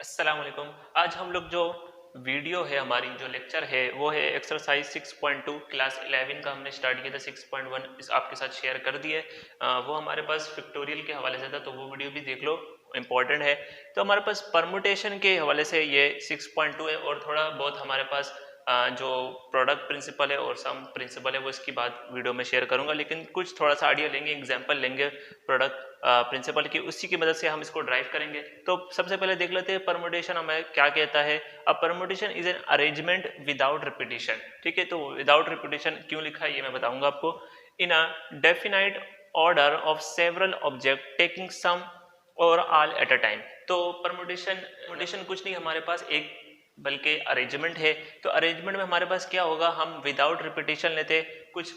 अस्सलाम वालेकुम। आज हम लोग जो वीडियो है हमारी जो लेक्चर है वो है एक्सरसाइज 6.2 क्लास 11 का हमने स्टार्ट किया था। 6.1 इस आपके साथ शेयर कर दिए। वो हमारे पास पिक्टोरियल के हवाले से था तो वो वीडियो भी देख लो, इम्पोर्टेंट है। तो हमारे पास परमुटेशन के हवाले से ये 6.2 है और थोड़ा बहुत हमारे पास जो प्रोडक्ट प्रिंसिपल है और सम प्रिंसिपल है वो इसकी बात वीडियो में शेयर करूंगा, लेकिन कुछ थोड़ा सा आइडिया लेंगे, एग्जांपल लेंगे प्रोडक्ट प्रिंसिपल की, उसी की मदद से हम इसको ड्राइव करेंगे। तो सबसे पहले देख लेते हैं परमुटेशन हमें क्या कहता है। अब permutation is an arrangement without repetition. ठीक है, तो विदाउट रिपीटिशन क्यों लिखा है ये मैं बताऊंगा आपको। In a definite order of several object taking some और ऑल एट अ टाइम। तो परमुटेशन कुछ नहीं हमारे पास एक बल्कि अरेंजमेंट है। तो अरेंजमेंट में हमारे पास क्या होगा, हम विदाउट रिपीटिशन लेते कुछ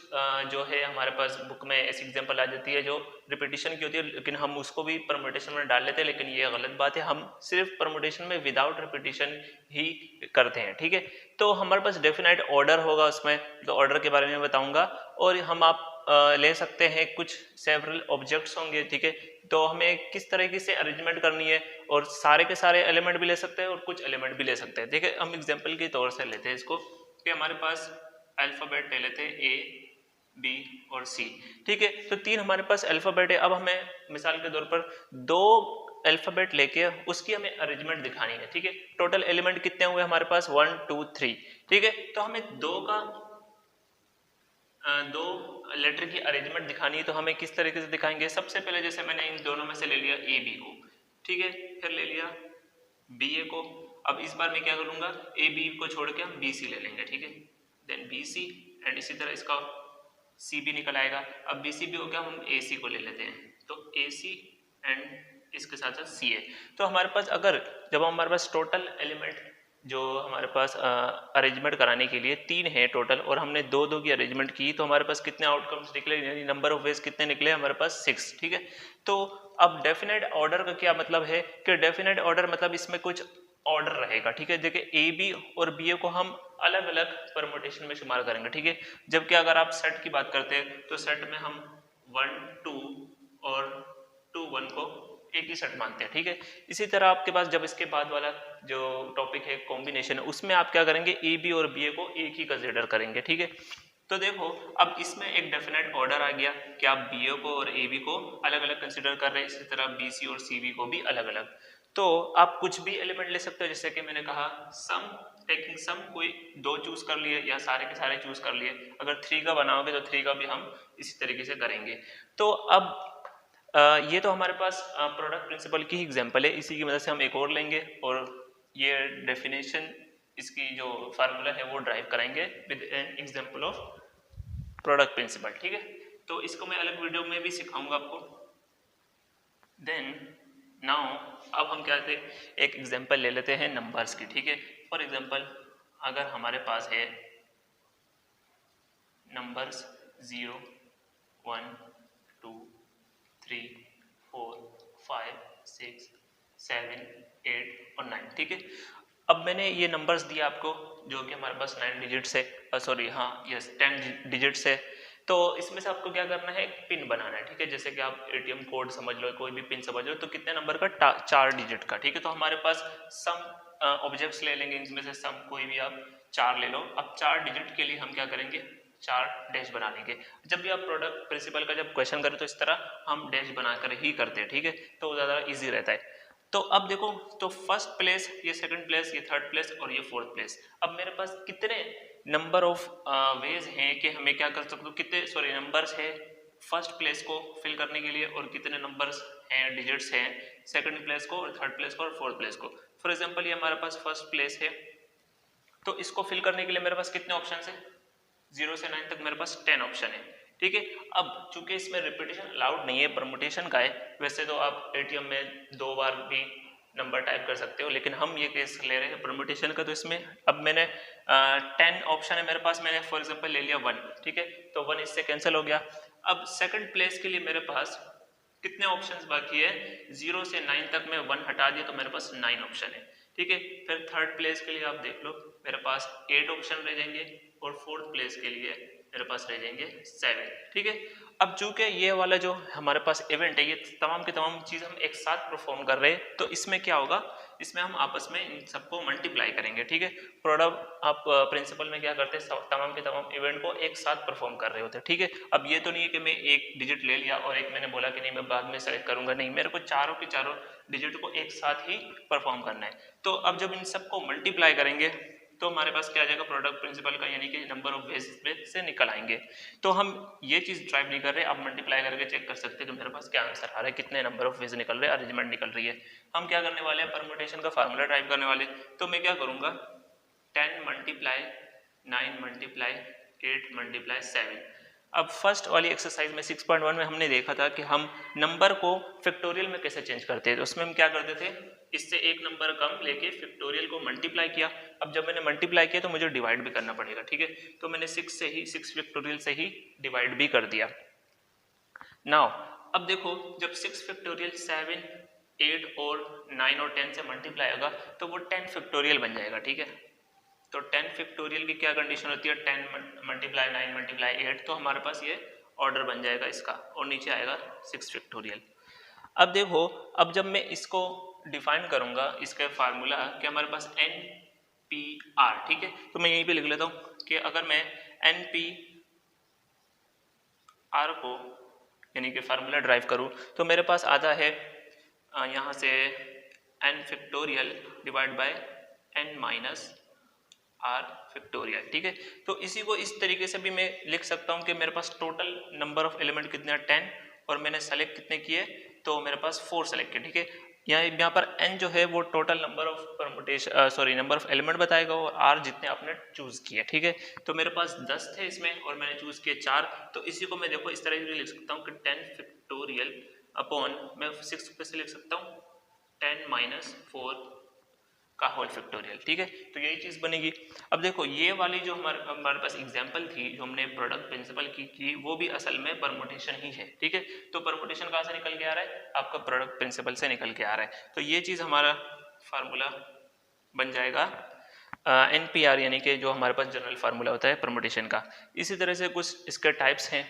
जो है हमारे पास बुक में ऐसी एग्जांपल आ जाती है जो रिपीटिशन की होती है, लेकिन हम उसको भी परमुटेशन में डाल लेते हैं, लेकिन ये गलत बात है। हम सिर्फ परमुटेशन में विदाउट रिपीटिशन ही करते हैं। ठीक है, तो हमारे पास डेफिनाइट ऑर्डर होगा उसमें, तो ऑर्डर के बारे में बताऊंगा। और हम आप ले सकते हैं कुछ सेवरल ऑब्जेक्ट्स होंगे। ठीक है, तो हमें किस तरीके से अरेंजमेंट करनी है, और सारे के सारे एलिमेंट भी ले सकते हैं और कुछ एलिमेंट भी ले सकते हैं। देखिए हम एग्जांपल के तौर से लेते हैं इसको कि हमारे पास अल्फाबेट ले लेते हैं ए बी और सी। ठीक है, तो तीन हमारे पास अल्फाबेट है। अब हमें मिसाल के तौर पर दो अल्फाबेट लेके उसकी हमें अरेंजमेंट दिखानी है। ठीक है, टोटल एलिमेंट कितने हुए हमारे पास 1 2 3। ठीक है, तो हमें दो लेटर की अरेंजमेंट दिखानी है, तो हमें किस तरीके से दिखाएंगे। सबसे पहले जैसे मैंने इन दोनों में से ले लिया ए बी को, ठीक है, फिर ले लिया बी ए को। अब इस बार मैं क्या करूंगा, ए बी को छोड़ के हम बी सी ले लेंगे। ठीक है, देन बी सी, एंड इसी तरह इसका सी भी निकल आएगा। अब बी सी भी हो गया, हम ए सी को ले लेते हैं, तो ए सी एंड इसके साथ साथ सी ए। तो हमारे पास अगर जब हमारे पास टोटल एलिमेंट जो हमारे पास अरेंजमेंट कराने के लिए तीन है टोटल, और हमने दो दो की अरेंजमेंट की, तो हमारे पास कितने आउटकम्स निकले, यानी नंबर ऑफ वेज कितने निकले हमारे पास 6। ठीक है, तो अब डेफिनेट ऑर्डर का क्या मतलब है कि डेफिनेट ऑर्डर मतलब इसमें कुछ ऑर्डर रहेगा। ठीक है, देखिए ए बी और बी ए को हम अलग अलग परमुटेशन में शुमार करेंगे। ठीक है, जबकि अगर आप सेट की बात करते हैं तो सेट में हम 1 2 और 2 1 को एक ही सेट मानते हैं। ठीक है, इसी तरह आपके पास जब इसके बाद वाला जो टॉपिक है कॉम्बिनेशन, उसमें आप क्या करेंगे, ए बी और बी ए को एक ही कंसिडर करेंगे। ठीक है, तो देखो अब इसमें एक डेफिनेट ऑर्डर आ गया कि आप बी ए को और ए बी को अलग अलग कंसिडर कर रहे हैं, इसी तरह बी सी और सी बी को भी अलग अलग। तो आप कुछ भी एलिमेंट ले सकते हो, जैसे कि मैंने कहा सम टेकिंग सम, कोई दो चूज कर लिए या सारे के सारे चूज कर लिए। अगर 3 का बनाओगे तो 3 का भी हम इसी तरीके से करेंगे। तो अब ये तो हमारे पास प्रोडक्ट प्रिंसिपल की एग्जांपल है, इसी की मदद से हम एक और लेंगे और ये डेफिनेशन इसकी जो फार्मूला है वो ड्राइव कराएंगे with an example of product principle. ठीक है, तो इसको मैं अलग वीडियो में भी सिखाऊंगा आपको। देन नाउ अब हम क्या करते हैं, एक एग्जांपल ले लेते हैं नंबर्स की। ठीक है, फॉर एग्जांपल अगर हमारे पास है नंबर्स 0 1 2 3 4 5 6 7 8 और 9। ठीक है, अब मैंने ये नंबर्स दिया आपको जो कि हमारे पास 9 डिजिट्स है, सॉरी हाँ यस 10 डिजिट्स है। तो इसमें से आपको क्या करना है, एक पिन बनाना है। ठीक है, जैसे कि आप एटीएम कोड समझ लो, कोई भी पिन समझ लो, तो कितने नंबर का 4 डिजिट का। ठीक है, तो हमारे पास सम ऑब्जेक्ट्स ले लेंगे, इनमें से सम कोई भी आप 4 ले लो। अब 4 डिजिट के लिए हम क्या करेंगे, 4 डैश बना लेंगे। जब भी आप प्रोडक्ट प्रिंसिपल का जब क्वेश्चन करें तो इस तरह हम डैश बनाकर ही करते हैं। ठीक है, तो ज़्यादा ईजी रहता है। तो अब देखो, तो फर्स्ट प्लेस, ये सेकंड प्लेस, ये थर्ड प्लेस और ये फोर्थ प्लेस। अब मेरे पास कितने नंबर ऑफ वेज हैं कि हमें क्या कर सकते हो, कितने सॉरी नंबर्स है फर्स्ट प्लेस को फिल करने के लिए, और कितने नंबर्स हैं डिजिट्स हैं सेकंड प्लेस को और थर्ड प्लेस को और फोर्थ प्लेस को। फॉर एग्जांपल ये हमारे पास फर्स्ट प्लेस है, तो इसको फिल करने के लिए मेरे पास कितने ऑप्शन है, 0 से 9 तक मेरे पास 10 ऑप्शन है। ठीक है, अब चूंकि इसमें रिपीटेशन अलाउड नहीं है, परमुटेशन का है, वैसे तो आप एटीएम में 2 बार भी नंबर टाइप कर सकते हो, लेकिन हम ये केस ले रहे हैं परमुटेशन का। तो इसमें अब मैंने 10 ऑप्शन है मेरे पास, मैंने फॉर एग्जांपल ले लिया 1। ठीक है, तो 1 इससे कैंसिल हो गया। अब सेकंड प्लेस के लिए मेरे पास कितने ऑप्शंस बाकी है, 0 से 9 तक मैं 1 हटा दिया तो मेरे पास 9 ऑप्शन है। ठीक है, फिर थर्ड प्लेस के लिए आप देख लो मेरे पास 8 ऑप्शन रह जाएंगे, और फोर्थ प्लेस के लिए मेरे पास रह जाएंगे 7। ठीक है, अब चूंकि ये वाला जो हमारे पास इवेंट है, ये तमाम की तमाम चीज़ हम एक साथ परफॉर्म कर रहे हैं, तो इसमें क्या होगा इसमें हम आपस में इन सबको मल्टीप्लाई करेंगे, ठीक है। प्रोडक्ट आप प्रिंसिपल में क्या करते हैं, तमाम के तमाम इवेंट को एक साथ परफॉर्म कर रहे होते हैं, ठीक है। अब ये तो नहीं है कि मैं एक डिजिट ले लिया और एक मैंने बोला कि नहीं मैं बाद में सेलेक्ट करूंगा, नहीं, मेरे को चारों के चारों डिजिट को एक साथ ही परफॉर्म करना है। तो अब जब इन सबको मल्टीप्लाई करेंगे तो हमारे पास क्या आ जाएगा, प्रोडक्ट प्रिंसिपल का, यानी कि नंबर ऑफ वेज से निकल आएंगे। तो हम ये चीज ड्राइव नहीं कर रहे, आप मल्टीप्लाई करके चेक कर सकते हैं कि मेरे पास क्या आंसर आ रहा है, कितने नंबर ऑफ वेज निकल रहे हैं, अरेंजमेंट निकल रही है। हम क्या करने वाले हैं, परमुटेशन का फार्मूला ड्राइव करने वाले। तो मैं क्या करूंगा, 10 मल्टीप्लाई 9 मल्टीप्लाई 8 मल्टीप्लाई 7। अब फर्स्ट वाली एक्सरसाइज में 6.1 में हमने देखा था कि हम नंबर को फैक्टोरियल में कैसे चेंज करते हैं। तो उसमें हम क्या करते थे, इससे एक नंबर कम लेके फैक्टोरियल को मल्टीप्लाई किया। अब जब मैंने मल्टीप्लाई किया तो मुझे डिवाइड भी करना पड़ेगा, ठीक है। तो मैंने 6 फैक्टोरियल से ही डिवाइड भी कर दिया। नाउ अब देखो, जब 6 फैक्टोरियल 7 8 और 9 और 10 से मल्टीप्लाई होगा तो वो 10 फैक्टोरियल बन जाएगा, ठीक है। तो 10 फैक्टोरियल की क्या कंडीशन होती है, 10 मल्टीप्लाई 9 मल्टीप्लाई 8, तो हमारे पास ये ऑर्डर बन जाएगा इसका, और नीचे आएगा 6 फैक्टोरियल। अब देखो, अब जब मैं इसको डिफाइन करूंगा, इसका फार्मूला कि हमारे पास एन पी आर, ठीक है। तो मैं यहीं पे लिख लेता हूं कि अगर मैं एन पी आर को यानी कि फार्मूला ड्राइव करूं तो मेरे पास आता है यहाँ से n factorial divide by n minus r factorial, ठीक है। तो इसी को इस तरीके से भी मैं लिख सकता हूँ कि मेरे पास टोटल नंबर ऑफ एलिमेंट कितने हैं, 10, और मैंने सेलेक्ट कितने किए, तो मेरे पास 4 सेलेक्ट किए, ठीक है। यहाँ पर n जो है वो total number of permutation number of element बताएगा, और r जितने आपने चूज किए, ठीक है। तो मेरे पास 10 थे इसमें और मैंने चूज किए 4। तो इसी को मैं देखो इस तरह से लिख सकता हूँ कि 10 फैक्टोरियल अपॉन, मैं 6 कैसे लिख सकता हूँ, 10 माइनस 4 का होल फैक्टोरियल, ठीक है। तो यही चीज बनेगी। अब देखो, ये वाली जो हमारे पास एग्जांपल थी जो हमने प्रोडक्ट प्रिंसिपल की वो भी असल में परमुटेशन ही है, ठीक है। तो परमुटेशन कहाँ से निकल के आ रहा है, आपका प्रोडक्ट प्रिंसिपल से निकल के आ रहा है। तो ये चीज हमारा फार्मूला बन जाएगा NPR, यानी कि जो हमारे पास जनरल फार्मूला होता है परमुटेशन का। इसी तरह से कुछ इसके टाइप्स हैं,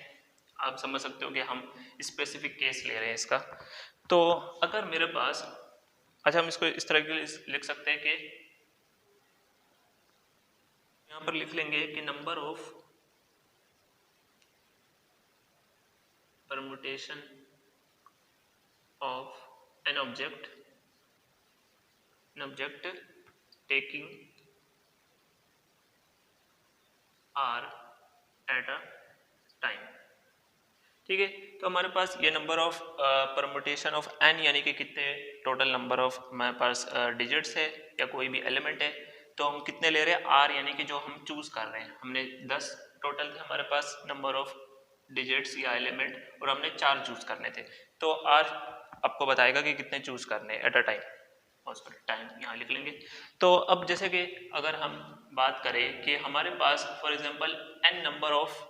आप समझ सकते हो कि हम स्पेसिफिक केस ले रहे हैं इसका। तो अगर मेरे पास, अच्छा हम इसको इस तरह के लिख सकते हैं कि यहाँ पर लिख लेंगे कि number of permutation of n object taking r at a time, ठीक है। तो हमारे पास ये number of permutation of n यानी कि कितने टोटल नंबर ऑफ हमारे पास डिजिट्स है या कोई भी एलिमेंट है, तो हम कितने ले रहे हैं, आर, यानी कि जो हम चूज कर रहे हैं। हमने 10 टोटल थे हमारे पास नंबर ऑफ डिजिट्स या एलिमेंट, और हमने 4 चूज करने थे। तो आर आपको बताएगा कि कितने चूज करने एट अ टाइम, और सॉरी टाइम यहाँ लिख लेंगे। तो अब जैसे कि अगर हम बात करें कि हमारे पास for example n number of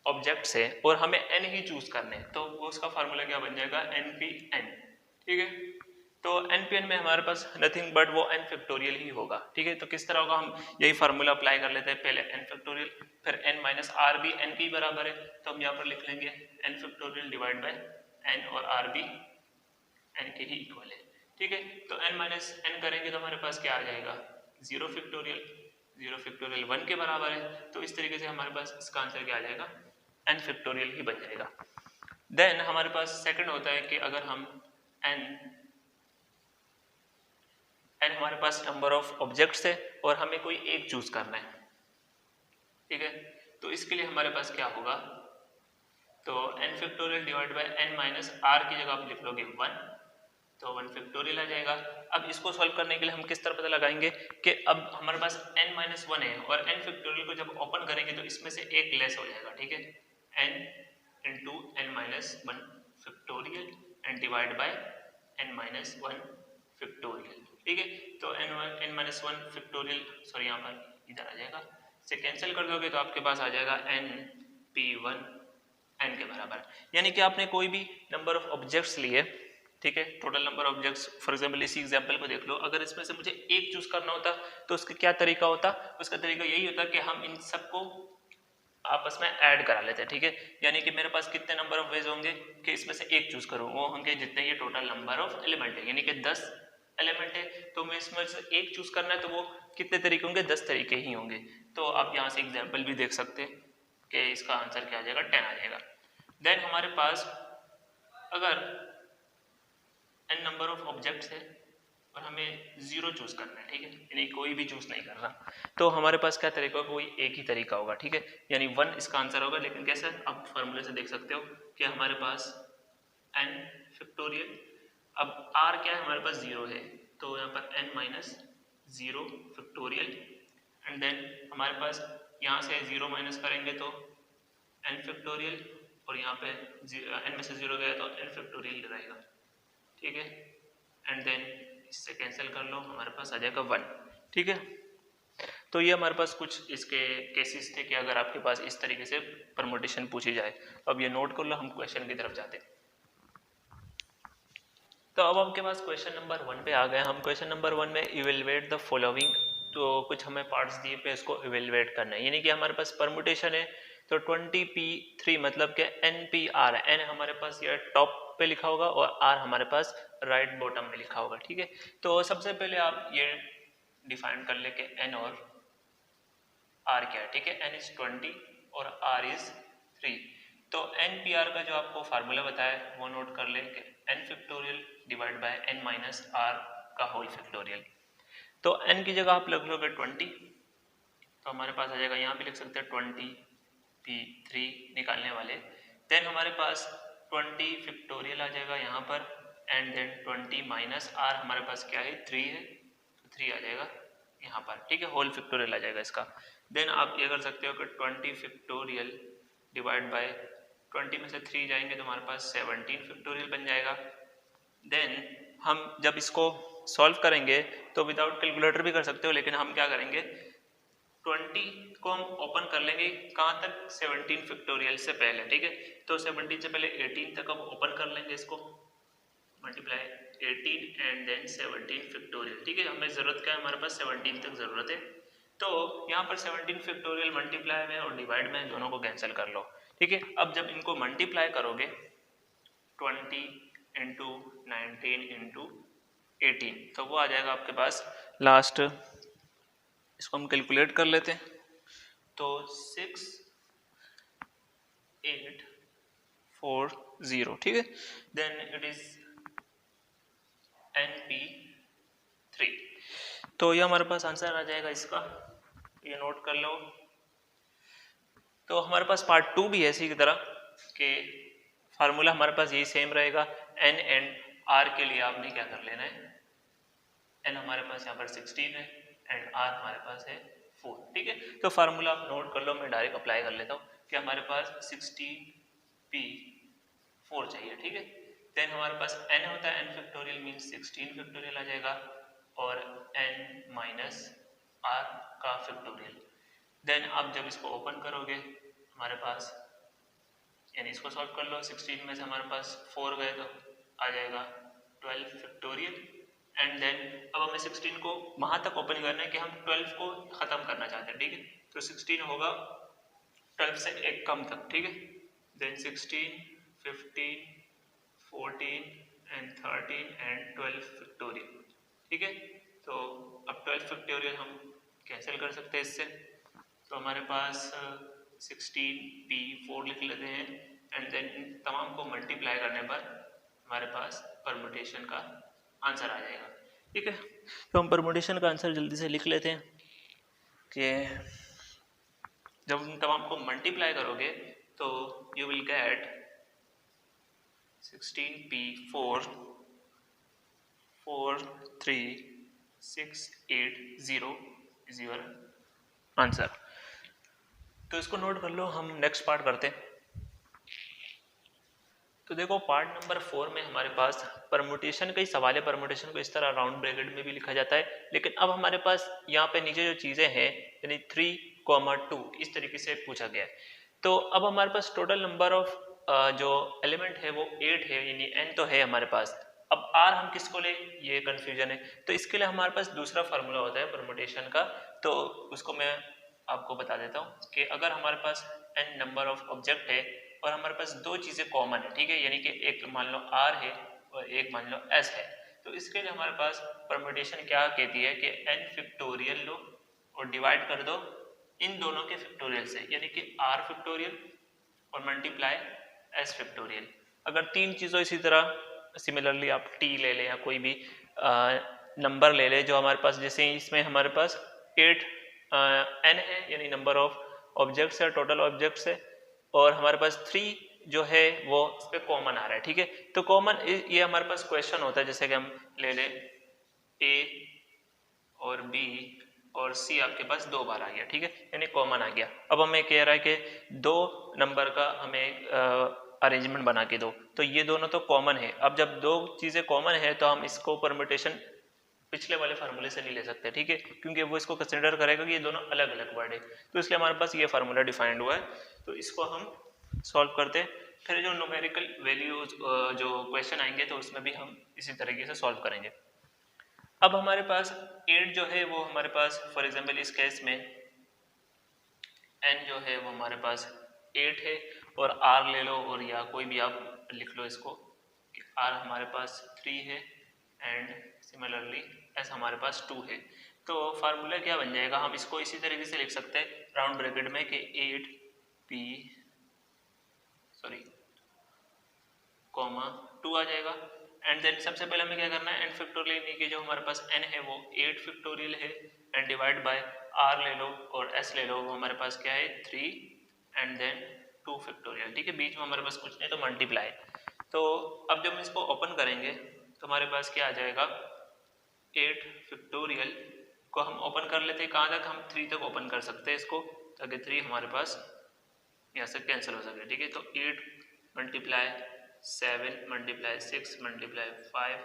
objects है और हमें n ही चूज करने हैं, तो वो उसका फार्मूला क्या बन जाएगा, npn, ठीक है। तो npn में हमारे पास नथिंग बट वो n फैक्टोरियल ही होगा, ठीक है। तो किस तरह होगा, हम यही फार्मूला अप्लाई कर लेते हैं, पहले n फैक्टोरियल, फिर n माइनस आर भी n के बराबर है, तो हम यहाँ पर लिख लेंगे n factorial divide by n, और r भी n के ही इक्वल है, ठीक है। तो n माइनस n करेंगे तो हमारे पास क्या आ जाएगा, 0 फैक्टोरियल 1 के बराबर है। तो इस तरीके से हमारे पास इसका आंसर क्या आ जाएगा, n फैक्टोरियल ही बन जाएगा। देन हमारे पास सेकंड होता है कि अगर हम n हमारे पास नंबर ऑफ ऑब्जेक्ट्स है और हमें कोई एक चूज करना है, ठीक है। तो इसके लिए हमारे पास क्या होगा, तो n factorial divide by n minus r की जगह आप लिख लोगे 1, तो 1 फैक्टोरियल आ जाएगा। अब इसको सॉल्व करने के लिए हम किस तरह पता लगाएंगे कि अब हमारे पास n माइनस 1 है और n फैक्टोरियल को जब ओपन करेंगे तो इसमें से एक लेस हो जाएगा, ठीक है। n into n minus 1 factorial and divide by n minus 1 factorial, ठीक है। तो n माइनस 1 फैक्टोरियल, सॉरी यहाँ पर इधर आ जाएगा, से कैंसिल कर दोगे तो आपके पास आ जाएगा np1 n के बराबर। यानी कि आपने कोई भी नंबर ऑफ ऑब्जेक्ट्स लिए, ठीक है, total number of objects, for example इसी एग्जांपल को देख लो, अगर इसमें से मुझे एक चूज करना होता तो उसका क्या तरीका होता, उसका तरीका यही होता कि हम इन सबको आपस में ऐड करा लेते हैं, ठीक है। यानी कि मेरे पास कितने नंबर ऑफ वेज होंगे कि इसमें से एक चूज करूं, वो होंगे जितने ये टोटल नंबर ऑफ एलिमेंट है, यानी कि 10 एलिमेंट है, तो मैं इसमें से एक चूज करना है, तो वो कितने तरीके होंगे, 10 तरीके ही होंगे। तो आप यहाँ से एग्जाम्पल भी देख सकते हैं कि इसका आंसर क्या आ जाएगा, 10 आ जाएगा। देन हमारे पास अगर n नंबर ऑफ ऑब्जेक्ट्स है और हमें 0 चूज करना है, ठीक है, यानी कोई भी चूज नहीं करना, तो हमारे पास क्या तरीका होगा, कोई एक ही तरीका होगा, ठीक है, यानी 1 इसका आंसर होगा। लेकिन कैसे, आप फॉर्मूले से देख सकते हो कि हमारे पास n फैक्टोरियल, अब r क्या है, हमारे पास 0 है, तो यहाँ पर n minus 0 factorial, and then हमारे पास यहाँ से 0 माइनस करेंगे तो n फैक्टोरियल, और यहाँ पे n में से 0 गया तो n फैक्टोरियल रहेगा, ठीक है, एंड देन इससे कैंसिल कर लो, हमारे पास आ जाएगा 1, ठीक है। तो ये हमारे पास कुछ इसके केसेस थे कि अगर आपके पास इस तरीके से परमुटेशन पूछी जाए। अब ये नोट कर लो, हम क्वेश्चन की तरफ जाते हैं। तो अब आपके पास क्वेश्चन नंबर 1 पे आ गए हम। क्वेश्चन नंबर 1 में इवेलुएट द फॉलोइंग, तो कुछ हमें पार्ट्स दिए पे इसको इवेलुएट करना है, यानी कि हमारे पास परमुटेशन है, तो 20p3 मतलब कि NPR है, n हमारे पास ये टॉप पे लिखा होगा और r हमारे पास राइट बॉटम में लिखा होगा, ठीक है। तो सबसे पहले आप ये डिफाइन कर ले कि n और r क्या है, ठीक है, n इज 20 और r इज 3। तो NPR का जो आपको फार्मूला बताया वो नोट कर ले कि n factorial divide by n minus r का होल फैक्टोरियल। तो n की जगह आप लग लोगे 20, तो हमारे पास आ जाएगा, यहाँ पे लिख सकते हैं 20p3 निकालने वाले। देन हमारे पास 20 फैक्टोरियल आ जाएगा यहाँ पर, एंड देन 20 माइनस r हमारे पास क्या है, 3 है, तो 3 आ जाएगा यहाँ पर, ठीक है, होल फैक्टोरियल आ जाएगा इसका। देन आप ये कर सकते हो कि 20 फैक्टोरियल डिवाइड बाय 20 में से 3 जाएंगे तो हमारे पास 17 फैक्टोरियल बन जाएगा। देन हम जब इसको सॉल्व करेंगे तो विदाउट कैलकुलेटर भी कर सकते हो, लेकिन हम क्या करेंगे, 20 को हम ओपन कर लेंगे कहाँ तक, 17 फैक्टोरियल से पहले, ठीक है, तो 17 से पहले 18 तक हम ओपन कर लेंगे इसको, मल्टीप्लाई 18 एंड देन 17 फैक्टोरियल, ठीक है। हमें जरूरत क्या है, हमारे पास 17 तक जरूरत है, तो यहाँ पर 17 फैक्टोरियल मल्टीप्लाई में और डिवाइड में दोनों को कैंसिल कर लो, ठीक है। अब जब इनको मल्टीप्लाई करोगे 20 इंटू 19 इंटू 18, तो वो आ जाएगा आपके पास लास्ट, इसको हम कैलकुलेट कर लेते हैं, तो 6840, ठीक है, देन इट इज NP3। तो ये हमारे पास आंसर आ जाएगा इसका, ये नोट कर लो। तो हमारे पास पार्ट 2 भी है इसी की तरह कि फार्मूला हमारे पास यही सेम रहेगा, n एंड r के लिए आपने क्या कर लेना है, n हमारे पास यहाँ पर 16 है एंड r हमारे पास है 4, ठीक है। तो फार्मूला आप नोट कर लो, मैं डायरेक्ट अप्लाई कर लेता हूँ कि हमारे पास 16p4 चाहिए, ठीक है। देन हमारे पास n होता है, n फैक्टोरियल मीन्स 16 फैक्टोरियल आ जाएगा, और n माइनस r का फैक्टोरियल। देन आप जब इसको ओपन करोगे हमारे पास, यानी इसको सॉल्व कर लो, 16 में से हमारे पास 4 गए तो आ जाएगा 12 फैक्टोरियल, एंड देन अब हमें 16 को वहां तक ओपन करना है कि हम 12 को खत्म करना चाहते हैं, ठीक है, तो 16 होगा 12 से एक कम तक, ठीक है, देन 16 15 14 एंड 13 एंड 12 फैक्टोरियल, ठीक है। तो अब 12 फैक्टोरियल हम कैंसिल कर सकते हैं इससे, तो हमारे पास 16p4 लिख लेते हैं, एंड देन तमाम को मल्टीप्लाई करने पर हमारे पास परमुटेशन का आंसर आ जाएगा, ठीक है। तो हम परमुटेशन का आंसर जल्दी से लिख लेते हैं कि जब इन तमाम को मल्टीप्लाई करोगे तो you will get 16p4 43680 is your answer. तो इसको नोट कर लो, हम नेक्स्ट पार्ट करते हैं। तो देखो पार्ट नंबर 4 में हमारे पास परमुटेशन का ही सवाल है। परमुटेशन को इस तरह राउंड ब्रैकेट में भी लिखा जाता है, लेकिन अब हमारे पास यहाँ पे नीचे जो चीज़ें हैं यानी 3,2 इस तरीके से पूछा गया है। तो अब हमारे पास टोटल नंबर ऑफ जो एलिमेंट है वो 8 है, यानी n तो है हमारे पास। अब r हम किसको ले, ये कन्फ्यूजन है। तो इसके लिए हमारे पास दूसरा फार्मूला होता है परमुटेशन का, तो उसको मैं आपको बता देता हूँ कि अगर हमारे पास n नंबर ऑफ ऑब्जेक्ट है और हमारे पास दो चीज़ें कॉमन है, ठीक है, यानी कि एक मान लो r है और एक मान लो s है, तो इसके लिए हमारे पास परम्यूटेशन क्या कहती है कि n फैक्टोरियल लो और डिवाइड कर दो इन दोनों के फैक्टोरियल से, यानी कि r फैक्टोरियल और मल्टीप्लाई s फैक्टोरियल। अगर तीन चीज़ों इसी तरह सिमिलरली आप t ले लें या कोई भी नंबर ले लें जो हमारे पास, जैसे इसमें हमारे पास 8 n है यानी नंबर ऑफ ऑब्जेक्ट्स है, टोटल ऑब्जेक्ट्स है, और हमारे पास 3 जो है वो इस पे कॉमन आ रहा है, ठीक है। तो कॉमन ये हमारे पास क्वेश्चन होता है, जैसे कि हम ले लें a और b और c आपके पास 2 बार आ गया, ठीक है, यानी कॉमन आ गया। अब हमें कह रहा है कि 2 नंबर का हमें अरेंजमेंट बना के दो, तो ये दोनों तो कॉमन है। अब जब 2 चीज़ें कॉमन है तो हम इसको परम्यूटेशन पिछले वाले फार्मूले से नहीं ले सकते, ठीक है, क्योंकि वो इसको कंसिडर करेगा कि ये दोनों अलग अलग वर्ड है। तो इसलिए हमारे पास ये फार्मूला डिफाइंड हुआ है, तो इसको हम सॉल्व करते हैं। फिर जो न्यूमेरिकल वैल्यूज जो क्वेश्चन आएंगे तो उसमें भी हम इसी तरीके से सॉल्व करेंगे। अब हमारे पास 8 जो है वो हमारे पास फॉर एग्जांपल इस केस में n जो है वो हमारे पास 8 है, और r ले लो और या कोई भी आप लिख लो इसको कि r हमारे पास 3 है एंड सिमिलरली s हमारे पास 2 है। तो फार्मूला क्या बन जाएगा, हम इसको इसी तरीके से लिख सकते हैं राउंड ब्रैकेट में कि 8p कॉमा 2 आ जाएगा। एंड देन सबसे पहले हमें क्या करना है, n फैक्टोरियल यानी कि जो हमारे पास n है वो 8 फैक्टोरियल है एंड डिवाइड बाय r ले लो और s ले लो, वो हमारे पास क्या है 3 एंड देन 2 फैक्टोरियल, ठीक है, बीच में हमारे पास कुछ नहीं तो मल्टीप्लाई। तो अब जब हम इसको ओपन करेंगे तो हमारे पास क्या आ जाएगा 8 फैक्टोरियल को हम ओपन कर लेते हैं, कहाँ तक हम 3 तक ओपन कर सकते हैं इसको, ताकि 3 हमारे पास यहाँ से कैंसिल हो सके, ठीक है। तो 8 multiply 7 multiply 6 multiply 5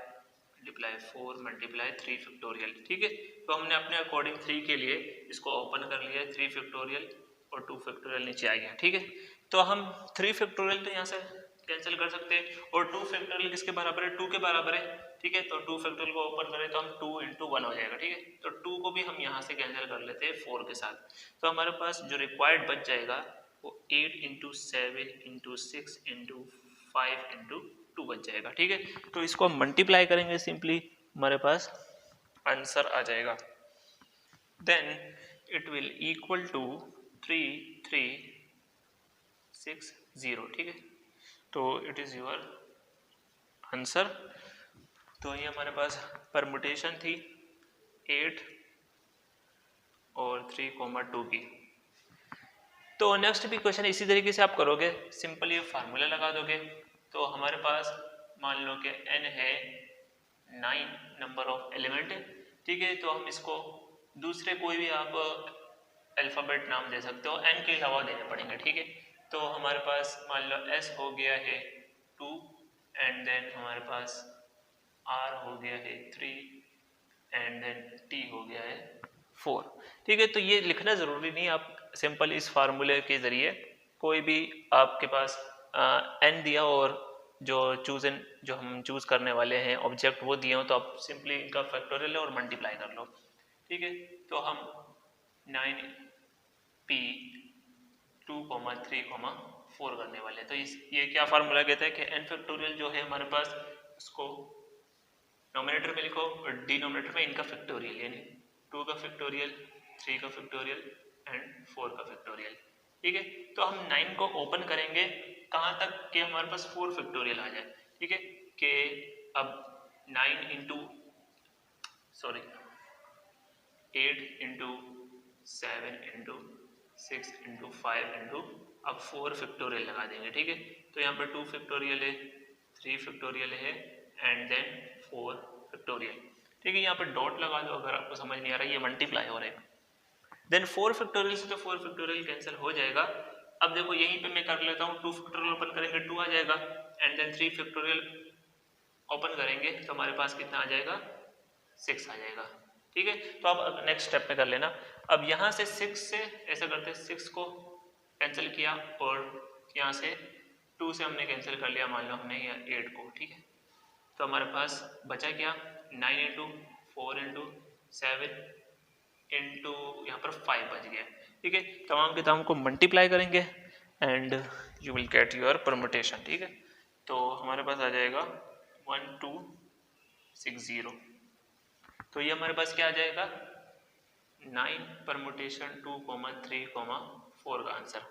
multiply 4 multiply 3 factorial, ठीक है। तो हमने अपने अकॉर्डिंग 3 के लिए इसको ओपन कर लिया है, 3 फैक्टोरियल और 2 फैक्टोरियल नीचे आ गया, ठीक है। तो हम 3 फैक्टोरियल तो यहाँ से कैंसिल कर सकते हैं और 2 फैक्टोरियल किसके बराबर है, 2 के बराबर है, ठीक है। तो 2 फैक्टोरियल को ओपन करें तो हम 2 × 1 हो जाएगा, ठीक है। तो 2 को भी हम यहाँ से कैंसिल कर लेते हैं 4 के साथ। तो हमारे पास जो रिक्वायर्ड बच जाएगा वो 8 × 7 × 6 × 5 × 2 बच जाएगा, ठीक है। तो इसको हम मल्टीप्लाई करेंगे सिंपली, हमारे पास आंसर आ जाएगा। Then it will equal to 3360, ठीक है। तो इट इज योर आंसर। तो ये हमारे पास परमुटेशन थी 8 और 3, 2 की। तो नेक्स्ट भी क्वेश्चन इसी तरीके से आप करोगे, सिंपल ये फार्मूला लगा दोगे। तो हमारे पास मान लो कि n है 9 नंबर ऑफ एलिमेंट, ठीक है। तो हम इसको दूसरे कोई भी आप अल्फ़ाबेट नाम दे सकते हो, n के अलावा देने पड़ेंगे, ठीक है। तो हमारे पास मान लो s हो गया है 2 एंड देन हमारे पास r हो गया है 3 एंड देन t हो गया है 4, ठीक है। तो ये लिखना ज़रूरी नहीं, आप सिंपल इस फार्मूले के ज़रिए कोई भी आपके पास n दिया और जो जो हम चूज़ करने वाले हैं ऑब्जेक्ट वो दिए हो, तो आप सिंपली इनका फैक्टोरियल लो और मल्टीप्लाई कर लो, ठीक है। तो हम 9p 2, 3, 4 करने वाले हैं। तो ये क्या फार्मूला कहता है कि n फैक्टोरियल जो है हमारे पास उसको नोमिनेटर में लिखो और डिनोमिनेटर में इनका फैक्टोरियल, यानी 2 का फैक्टोरियल, 3 का फैक्टोरियल एंड 4 का फैक्टोरियल, ठीक है। तो हम 9 को ओपन करेंगे कहाँ तक कि हमारे पास 4 फैक्टोरियल आ जाए, ठीक है। कि अब 8 × 7 × 6 × 5 अब 4 फैक्टोरियल लगा देंगे, ठीक है। तो यहाँ पर 2 फैक्टोरियल है, 3 फैक्टोरियल है एंड देन 4 फैक्टोरियल, ठीक है। यहाँ पर डॉट लगा दो अगर आपको समझ नहीं आ रहा है, ये मल्टीप्लाई हो रहा है। देन 4 फैक्टोरियल से तो 4 फैक्टोरियल कैंसिल हो जाएगा। अब देखो यहीं पे मैं कर लेता हूँ, 2 फैक्टोरियल ओपन करेंगे 2 आ जाएगा एंड देन 3 फैक्टोरियल ओपन करेंगे तो हमारे पास कितना आ जाएगा 6 आ जाएगा, ठीक है। तो अब नेक्स्ट स्टेप पे कर लेना। अब यहाँ से 6 से ऐसा करते हैं, 6 को कैंसिल किया और यहाँ से 2 से हमने कैंसिल कर लिया, मान लो हमने यहाँ 8 को, ठीक है। तो हमारे पास बचा क्या 9 × 4 × 7 × यहाँ पर 5 बच गया, ठीक है। तमाम के तमाम को मल्टीप्लाई करेंगे and you will get your permutation, ठीक है। तो हमारे पास आ जाएगा 1 2 60। तो ये हमारे पास क्या आ जाएगा 9 परमुटेशन 2, 3, 4 का आंसर।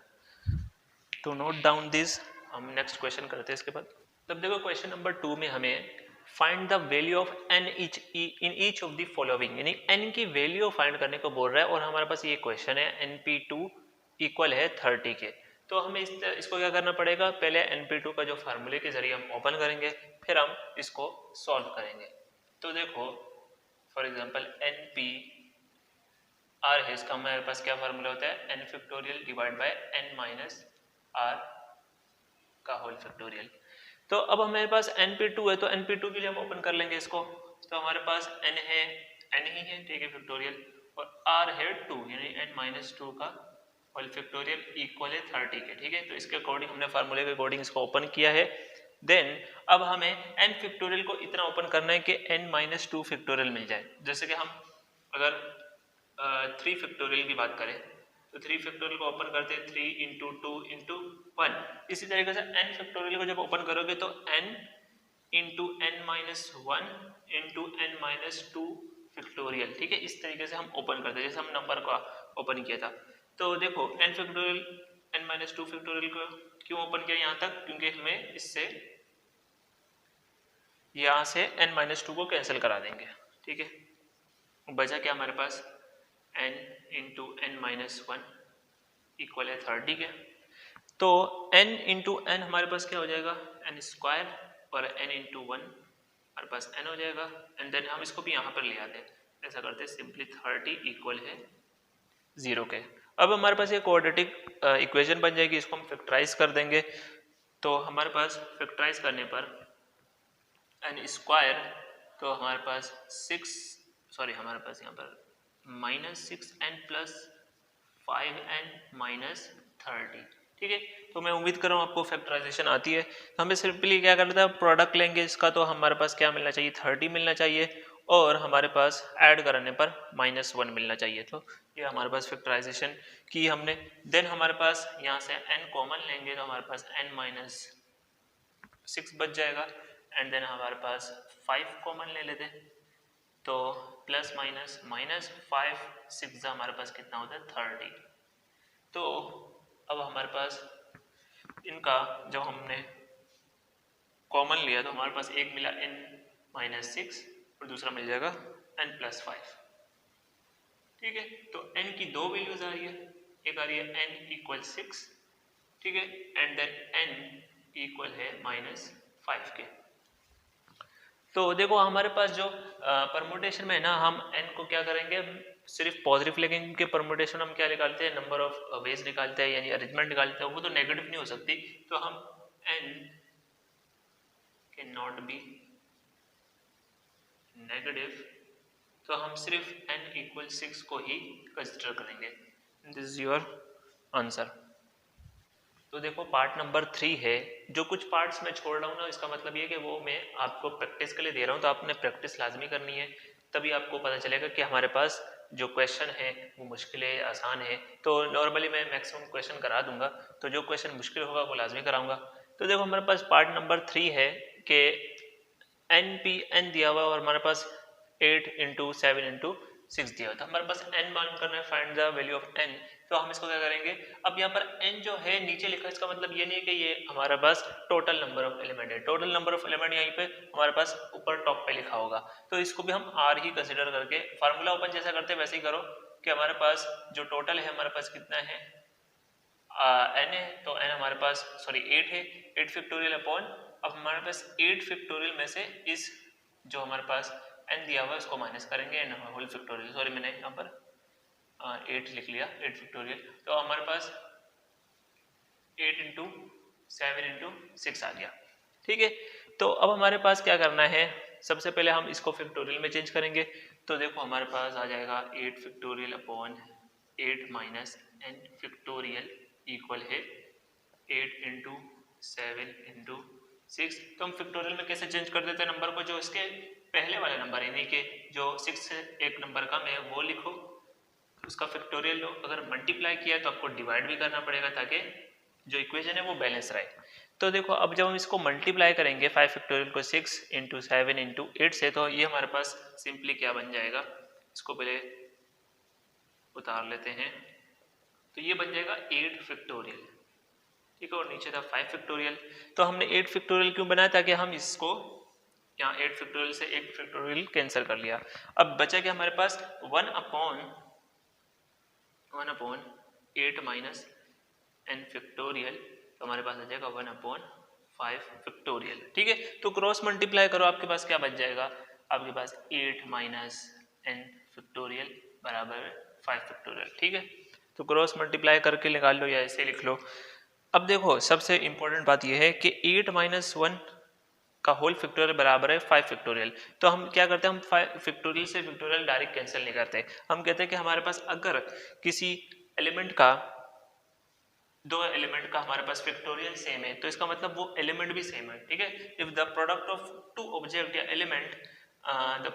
तो नोट डाउन दिस। हम नेक्स्ट क्वेश्चन करते हैं इसके बाद। तब देखो क्वेश्चन नंबर 2 में हमें find the value of n in each of the following, यानी n की वैल्यू फाइंड करने को बोल रहा है और हमारे पास ये क्वेश्चन है np2 इक्वल है 30 के। तो हमें इसको क्या करना पड़ेगा, पहले np2 का जो फार्मूले के जरिए हम ओपन करेंगे, फिर हम इसको सॉल्व करेंगे। तो देखो फॉर एग्जांपल np r है, इसका हमारे पास क्या फार्मूला होता है n factorial divide by n minus r का होल फैक्टोरियल। तो अब हमारे पास np2 है, तो np2 के लिए हम ओपन कर लेंगे इसको। तो हमारे पास n है, n ही है, ठीक है फैक्टोरियल, और r है 2, यानी n माइनस 2 का होल फैक्टोरियल इक्वल है 30 के, ठीक है। तो इसके अकॉर्डिंग हमने फार्मूले के अकॉर्डिंग इसको ओपन किया है। देन अब हमें n फैक्टोरियल को इतना ओपन करना है कि n माइनस 2 फैक्टोरियल मिल जाए। जैसे कि हम अगर 3 फैक्टोरियल की बात करें तो 3 फैक्टोरियल को ओपन करते हैं 3 इंटू 2 इंटू 1। इसी तरीके से n फैक्टोरियल को जब ओपन करोगे तो n into n minus 1 into n minus 2 factorial, ठीक है। इस तरीके से हम ओपन करते हैं जैसे हम नंबर का ओपन किया था। तो देखो n factorial n minus 2 factorial को क्यों ओपन किया यहाँ तक, क्योंकि हमें इससे यहाँ से n माइनस 2 को कैंसिल करा देंगे, ठीक है। बचा क्या हमारे पास n into n minus 1 equal है 30 के। तो n इंटू n हमारे पास क्या हो जाएगा n स्क्वायर, और n इंटू 1 हमारे पास n हो जाएगा, एंड देन हम इसको भी यहाँ पर ले आते हैं। ऐसा करते हैं सिंपली 30 इक्वल है 0 के। अब हमारे पास ये क्वाड्रेटिक इक्वेशन बन जाएगी, इसको हम फैक्टराइज कर देंगे। तो हमारे पास फैक्टराइज करने पर n स्क्वायर, तो हमारे पास हमारे पास यहाँ पर -6n प्लस 5n माइनस 30, ठीक है। तो मैं उम्मीद कर रहा हूँ आपको फैक्टराइजेशन आती है। तो हमें सिंपली क्या करना था, प्रोडक्ट लेंगे इसका, तो हमारे पास क्या मिलना चाहिए 30 मिलना चाहिए, और हमारे पास ऐड कराने पर -1 मिलना चाहिए। तो ये हमारे पास फैक्टराइजेशन की हमने। देन हमारे पास यहाँ से n कॉमन लेंगे तो हमारे पास n माइनस 6 बच जाएगा, एंड देन हमारे पास 5 कॉमन ले लेते हैं, तो प्लस माइनस -5 6 हमारे पास कितना होता है 30। तो अब हमारे पास इनका जब हमने कॉमन लिया तो हमारे पास एक मिला n माइनस 6 और दूसरा मिल जाएगा n प्लस 5, ठीक है। तो n की दो वैल्यूज आ रही है, एक आ रही है n इक्वल 6, ठीक है, एंड देन n इक्वल है -5 के। तो देखो हमारे पास जो परमुटेशन में है ना, हम n को क्या करेंगे, सिर्फ पॉजिटिव लेकिन इनके परमुटेशन हम क्या निकालते हैं, नंबर ऑफ वेज निकालते हैं, यानी अरेंजमेंट निकालते हैं। वो तो नेगेटिव नहीं हो सकती, तो हम n can not be negative, तो हम सिर्फ n इक्वल 6 को ही कंसिडर करेंगे। This is your answer. तो देखो पार्ट नंबर 3 है, जो कुछ पार्ट्स मैं छोड़ रहा हूँ ना, इसका मतलब ये कि वो मैं आपको प्रैक्टिस के लिए दे रहा हूँ, तो आपने प्रैक्टिस लाजमी करनी है, तभी आपको पता चलेगा कि हमारे पास जो क्वेश्चन है वो मुश्किल है आसान है। तो नॉर्मली मैं मैक्सिमम क्वेश्चन करा दूंगा, तो जो क्वेश्चन मुश्किल होगा वो लाजमी कराऊंगा। तो देखो हमारे पास पार्ट नंबर 3 है कि n दिया हुआ और हमारे पास 8 इंटू 7 इंटू 6 दिया हुआ, तो हमारे पास n मालूम करना है, find the value of n। तो हम इसको क्या करेंगे, अब यहाँ पर n जो है नीचे लिखा है, इसका मतलब ये नहीं है कि ये हमारे पास टोटल नंबर ऑफ एलिमेंट है। टोटल नंबर ऑफ एलिमेंट यहीं पे हमारे पास ऊपर टॉप पे लिखा होगा, तो इसको भी हम r ही कंसिडर करके फार्मूला ओपन जैसा करते हैं वैसे ही करो कि हमारे पास जो टोटल है हमारे पास कितना है n है, तो n हमारे पास 8 है, 8 फैक्टोरियल अपॉन, अब हमारे पास 8 फैक्टोरियल में से इस जो हमारे पास n दिया हुआ है उसको माइनस करेंगे, n होल फैक्टोरियल, मैंने यहाँ पर 8 लिख लिया, 8 फैक्टोरियल, तो हमारे पास 8 इंटू 7 इंटू 6 आ गया, ठीक है। तो अब हमारे पास क्या करना है, सबसे पहले हम इसको फैक्टोरियल में चेंज करेंगे। तो देखो हमारे पास आ जाएगा 8 factorial upon 8 minus n factorial equal है 8 इंटू 7 इंटू 6। तो हम फैक्टोरियल में कैसे चेंज कर देते हैं नंबर को, जो इसके पहले वाला नंबर है, यानी कि जो 6 से एक नंबर कम है वो लिखो, उसका फैक्टोरियल अगर मल्टीप्लाई किया तो आपको डिवाइड भी करना पड़ेगा ताकि जो इक्वेशन है वो बैलेंस रहे। तो देखो अब जब हम इसको मल्टीप्लाई करेंगे 5 फैक्टोरियल को 6 इंटू 7 इंटू 8 से, तो ये हमारे पास सिंपली क्या बन जाएगा, इसको पहले उतार लेते हैं, तो ये बन जाएगा 8 फैक्टोरियल, ठीक है, और नीचे था 5 फैक्टोरियल। तो हमने 8 फैक्टोरियल क्यों बनाया, ताकि हम इसको यहाँ 8 फैक्टोरियल से 8 फैक्टोरियल कैंसिल कर लिया। अब बचा क्या हमारे पास 1 अपॉन 8 माइनस n फैक्टोरियल, तो हमारे पास आ जाएगा 1 अपॉन 5 फैक्टोरियल, ठीक है। तो क्रॉस मल्टीप्लाई करो, आपके पास क्या बच जाएगा, आपके पास 8 माइनस n फैक्टोरियल बराबर 5 फैक्टोरियल, ठीक है। तो क्रॉस मल्टीप्लाई करके निकाल लो या ऐसे लिख लो। अब देखो सबसे इंपॉर्टेंट बात यह है कि 8 माइनस 1 का होल फैक्टोरियल बराबर है 5 फैक्टोरियल। तो हम क्या करते हैं, हम 5 फैक्टोरियल से फैक्टोरियल डायरेक्ट कैंसिल नहीं करते, हम कहते हैं कि हमारे पास अगर किसी एलिमेंट का, दो एलिमेंट का हमारे पास फैक्टोरियल सेम है, तो इसका मतलब वो एलिमेंट भी सेम है, ठीक है। If the product of two object या element the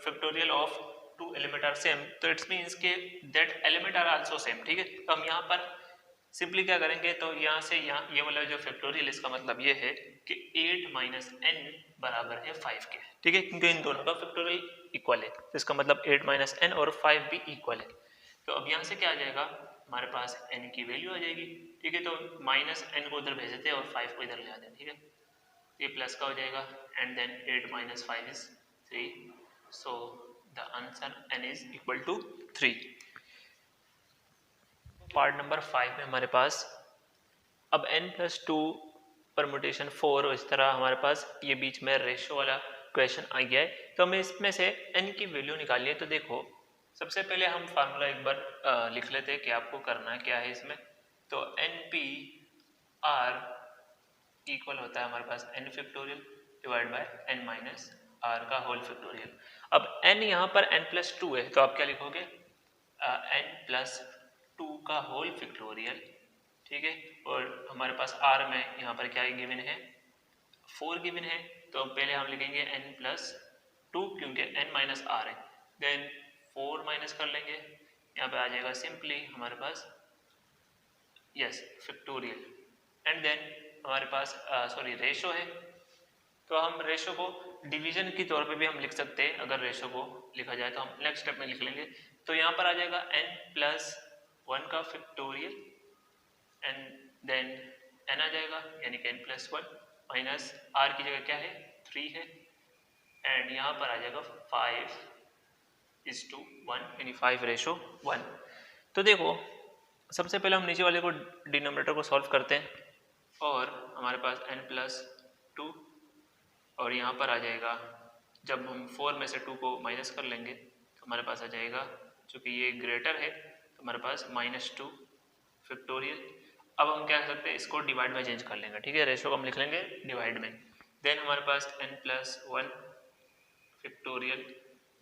factorial of two element are same, तो इट्स मींस के that element are also same, ठीक है। तो हम यहाँ पर सिंपली क्या करेंगे, तो यहाँ से यहाँ ये वाला जो फैक्टोरियल, इसका मतलब ये है कि 8 माइनस n बराबर है 5 के, ठीक है, क्योंकि इन दोनों का फैक्टोरियल इक्वल है, तो इसका मतलब 8 माइनस n और 5 भी इक्वल है। तो अब यहाँ से क्या आ जाएगा, हमारे पास n की वैल्यू आ जाएगी, ठीक है। तो माइनस n को उधर भेज देते हैं और 5 को इधर ले आते हैं, ठीक है। ये प्लस का हो जाएगा and then 8 minus 5 is 3, so the answer n is equal to 3। Part number 5 में हमारे पास अब n+2 परमुटेशन 4 और इस तरह हमारे पास ये बीच में रेशो वाला क्वेश्चन आ गया है। तो हमें इसमें से n की वैल्यू निकालनी है। तो देखो सबसे पहले हम फार्मूला एक बार लिख लेते हैं कि आपको करना क्या है इसमें। तो NP(r) इक्वल होता है हमारे पास n factorial divide by n minus r का होल फैक्टोरियल। अब n यहाँ पर n+2 है, तो आप क्या लिखोगे, n+2 का होल फैक्टोरियल, ठीक है। और हमारे पास r में यहाँ पर क्या गिवन है, 4 गिवन है, तो पहले हम लिखेंगे n+2 क्योंकि n माइनस r है, देन 4 माइनस कर लेंगे, यहाँ पे आ जाएगा सिंपली हमारे पास यस फैक्टोरियल, एंड देन हमारे पास सॉरी रेशो है, तो हम रेशो को डिवीजन की तौर पे भी हम लिख सकते हैं। अगर रेशो को लिखा जाए तो हम नेक्स्ट स्टेप में लिख लेंगे। तो यहाँ पर आ जाएगा n+1 का फैक्टोरियल एंड देन n आ जाएगा यानी कि n+1 माइनस r की जगह क्या है 3 है, एंड यहाँ पर आ जाएगा 5:1 यानी 5:1। तो देखो सबसे पहले हम नीचे वाले को डिनोमिनेटर को सॉल्व करते हैं, और हमारे पास n+2 और यहाँ पर आ जाएगा, जब हम 4 में से 2 को माइनस कर लेंगे तो हमारे पास आ जाएगा, चूँकि ये ग्रेटर है तो हमारे पास -2 फैक्टोरियल। अब हम क्या कर सकते हैं, इसको डिवाइड में चेंज कर लेंगे, ठीक है, रेशो को हम लिख लेंगे डिवाइड में। देन हमारे पास n+1 factorial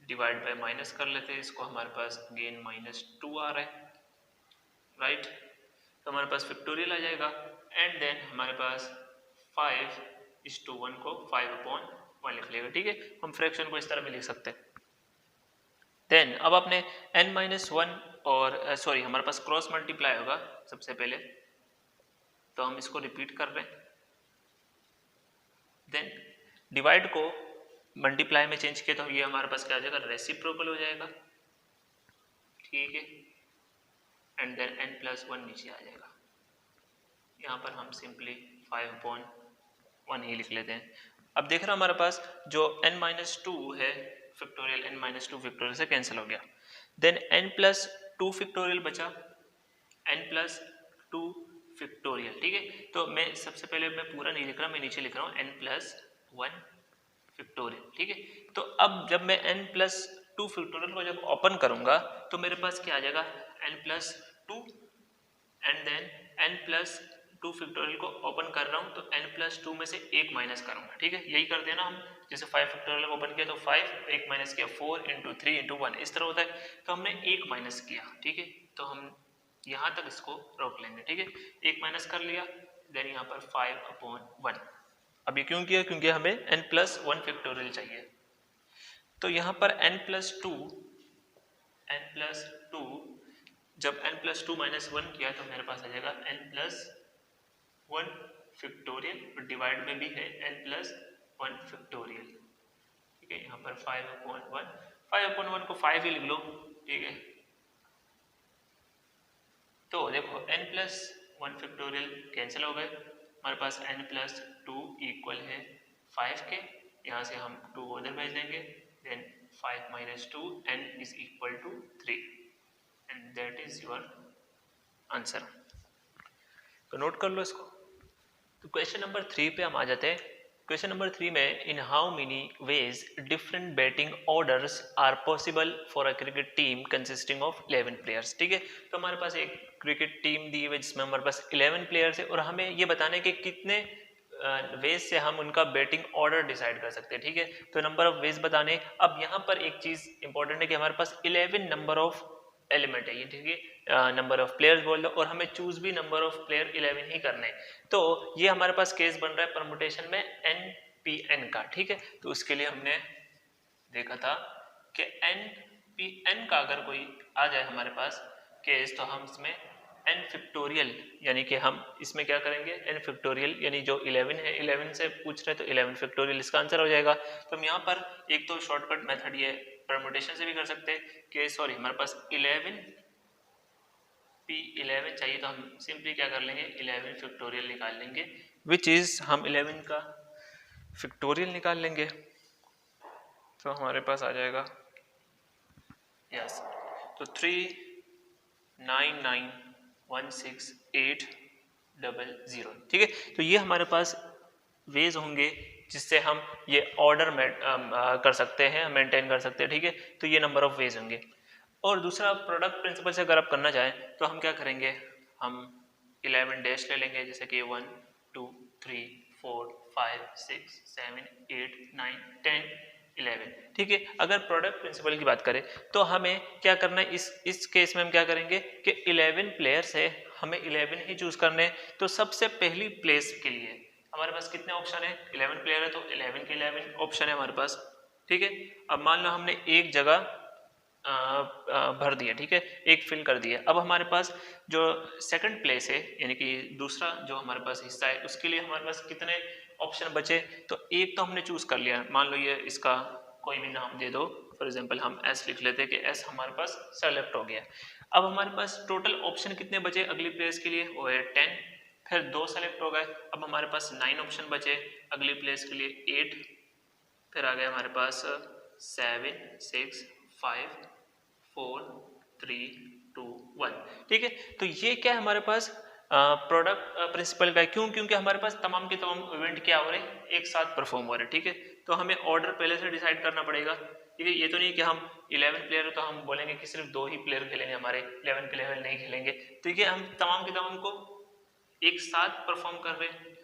divide bye minus कर लेते हैं इसको, हमारे पास अगेन -2 आ रहा है, राइट। तो हमारे पास फैक्टोरियल आ जाएगा, एंड देन हमारे पास 5:1 को 5/1 लिख लेगा, ठीक है। हम फ्रैक्शन को इस तरह भी लिख सकते हैं। देन अब अपने n-1 और सॉरी हमारे पास क्रॉस मल्टीप्लाई होगा सबसे पहले, तो हम इसको रिपीट कर रहे हैं। देन डिवाइड को मल्टीप्लाई में चेंज किया तो ये हमारे पास क्या हो जाएगा, रेसिप्रोकल हो जाएगा, ठीक है, एंड देन n+1 नीचे आ जाएगा। यहाँ पर हम सिंपली 5/1 ही लिख लेते हैं। अब देख रहे हो हमारे पास जो n-2 है फैक्टोरियल, n-2 फैक्टोरियल से कैंसिल हो गया। देन n+2 फैक्टोरियल बचा, n+2 फैक्टोरियल, ठीक है। तो मैं सबसे पहले मैं पूरा नहीं लिख रहा, मैं नीचे लिख रहा हूँ n+1 फैक्टोरियल, ठीक है। तो अब जब मैं n+2 फैक्टोरियल को जब ओपन करूंगा तो मेरे पास क्या आ जाएगा, n+2 and then n+2 factorial को ओपन कर रहा हूँ तो n+2 में से 1 माइनस करूंगा, ठीक है। यही करते हैं ना हम, जैसे 5 फैक्टोरियल को ओपन किया तो 5, 1 माइनस किया 4 × 3 × 1 इस तरह होता है। तो हमने 1 माइनस किया, ठीक है, तो हम यहाँ तक इसको रोक लेंगे, ठीक है। 1 माइनस कर लिया, देन यहाँ पर 5/1। अब ये क्यों किया, क्योंकि हमें n+1 फैक्टोरियल चाहिए। तो यहाँ पर n+2 जब n+2 - 1 किया तो मेरे पास आ जाएगा n+1 फैक्टोरियल और डिवाइड में भी है n+1 फैक्टोरियल, ठीक है। यहाँ पर 5/1 को 5 ही लिख लो, ठीक है। तो देखो n+1 फैक्टोरियल कैंसिल हो गए, हमारे पास n+2 इक्वल है 5 के, यहाँ से हम 2 उधर भेज देंगे, then 5 - 2 n is equal to 3 and that is your answer. तो नोट कर लो इसको। तो क्वेश्चन नंबर 3 पे हम आ जाते हैं। क्वेश्चन नंबर 3 में in how many ways different batting orders are possible for a cricket team consisting of 11 players, ठीक है। तो हमारे पास एक क्रिकेट टीम दी हुई है जिसमें हमारे पास 11 प्लेयर्स है और हमें ये बताने के कितने वेज से हम उनका बैटिंग ऑर्डर डिसाइड कर सकते हैं, ठीक है। तो नंबर ऑफ वेज बताने। अब यहाँ पर एक चीज इंपॉर्टेंट है कि हमारे पास 11 नंबर ऑफ एलिमेंट है ये, ठीक है। नंबर ऑफ प्लेयर्स बोल दो और हमें चूज भी नंबर ऑफ प्लेयर 11 ही करने हैं। तो ये हमारे पास केस बन रहा है परमुटेशन में NPN का, ठीक है। तो उसके लिए हमने देखा था कि NPN का अगर कोई आ जाए हमारे पास केस, तो हम इसमें n फैक्टोरियल यानी कि हम इसमें क्या करेंगे, n फैक्टोरियल यानी जो 11 है, 11 से पूछ रहे तो 11 फैक्टोरियल इसका आंसर हो जाएगा। तो हम यहाँ पर एक तो शॉर्टकट मेथड ये परमुटेशन से भी कर सकते हैं कि सॉरी हमारे पास 11 चाहिए तो हम सिंपली क्या कर लेंगे 11 फैक्टोरियल निकाल लेंगे, विच इज हम 11 का फैक्टोरियल निकाल लेंगे तो हमारे पास आ जाएगा यस, तो 3991680, ठीक है। तो ये हमारे पास वेज होंगे जिससे हम ये ऑर्डर कर सकते हैं, मेंटेन कर सकते हैं, ठीक है। तो ये नंबर ऑफ वेज होंगे। और दूसरा प्रोडक्ट प्रिंसिपल से अगर आप करना चाहें तो हम क्या करेंगे, हम 11 डैश ले लेंगे, जैसे कि 1 2 3 4 5 6 7 8 9 10 11, ठीक है। अगर प्रोडक्ट प्रिंसिपल की बात करें तो हमें क्या करना है, इस केस में हम क्या करेंगे कि 11 प्लेयर्स है, हमें 11 ही चूज करने हैं। तो सबसे पहली प्लेस के लिए हमारे पास कितने ऑप्शन है, 11 प्लेयर है तो 11 के 11 ऑप्शन है हमारे पास, ठीक है। अब मान लो हमने एक जगह भर दिया, ठीक है, एक फिल कर दिया। अब हमारे पास जो सेकंड प्लेस है यानी कि दूसरा जो हमारे पास हिस्सा है उसके लिए हमारे पास कितने ऑप्शन बचे, तो एक तो हमने चूज कर लिया, मान लो ये इसका कोई भी नाम दे दो, फॉर एग्जांपल हम S लिख लेते हैं कि S हमारे पास सेलेक्ट हो गया। अब हमारे पास टोटल ऑप्शन कितने बचे अगली प्लेस के लिए, वो है 10, फिर 2 सेलेक्ट हो गए। अब हमारे पास 9 ऑप्शन बचे अगली प्लेस के लिए, 8, फिर आ गया हमारे पास 7 6 5 4 3 2 1, ठीक है। तो ये क्या है हमारे पास प्रोडक्ट प्रिंसिपल का है, क्यों, क्योंकि हमारे पास तमाम के तमाम इवेंट क्या हो रहे हैं, एक साथ परफॉर्म हो रहे हैं, ठीक है। तो हमें ऑर्डर पहले से डिसाइड करना पड़ेगा, ठीक है। ये तो नहीं कि हम 11 प्लेयर हो तो हम बोलेंगे कि सिर्फ 2 ही प्लेयर खेलेंगे, हमारे 11 के 11 नहीं खेलेंगे, ठीक है। हम तमाम के तमाम को एक साथ परफॉर्म कर रहे हैं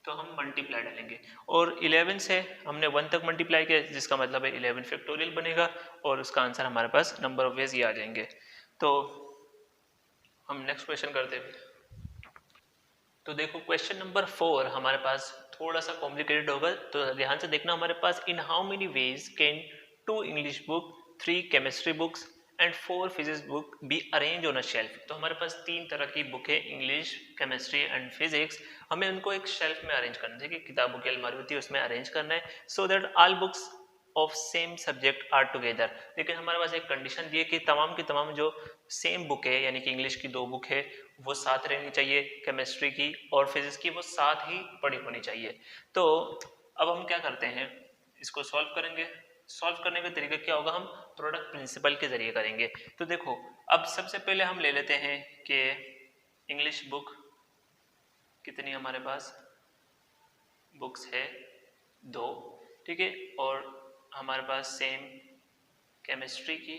तो हम मल्टीप्लाई डालेंगे, और 11 से हमने 1 तक मल्टीप्लाई किया जिसका मतलब है 11 फैक्टोरियल बनेगा और उसका आंसर हमारे पास नंबर ऑफ वेज ये आ जाएंगे। तो हम नेक्स्ट क्वेश्चन करते हैं। तो देखो क्वेश्चन नंबर 4 हमारे पास थोड़ा सा कॉम्प्लिकेटेड होगा, तो ध्यान से देखना। हमारे पास in how many ways can 2 English book, 3 chemistry books and 4 physics book be arrange on a shelf. तो हमारे पास 3 तरह की बुक है, इंग्लिश, केमिस्ट्री एंड फिजिक्स। हमें उनको एक शेल्फ में अरेंज करना है, कि किताबों की अलमारी होती है उसमें अरेंज करना है, so that all books of same subject are together. लेकिन हमारे पास एक कंडीशन दी है कि तमाम की तमाम जो सेम बुक है यानी कि इंग्लिश की 2 बुक है वो साथ रहनी चाहिए, केमिस्ट्री की और फिजिक्स की वो साथ ही पढ़ी होनी चाहिए। तो अब हम क्या करते हैं, इसको सॉल्व करेंगे। सॉल्व करने का तरीका क्या होगा, हम प्रोडक्ट प्रिंसिपल के जरिए करेंगे। तो देखो अब सबसे पहले हम ले लेते हैं कि इंग्लिश बुक कितनी हमारे पास बुक्स है 2, ठीक है, और हमारे पास सेम केमिस्ट्री की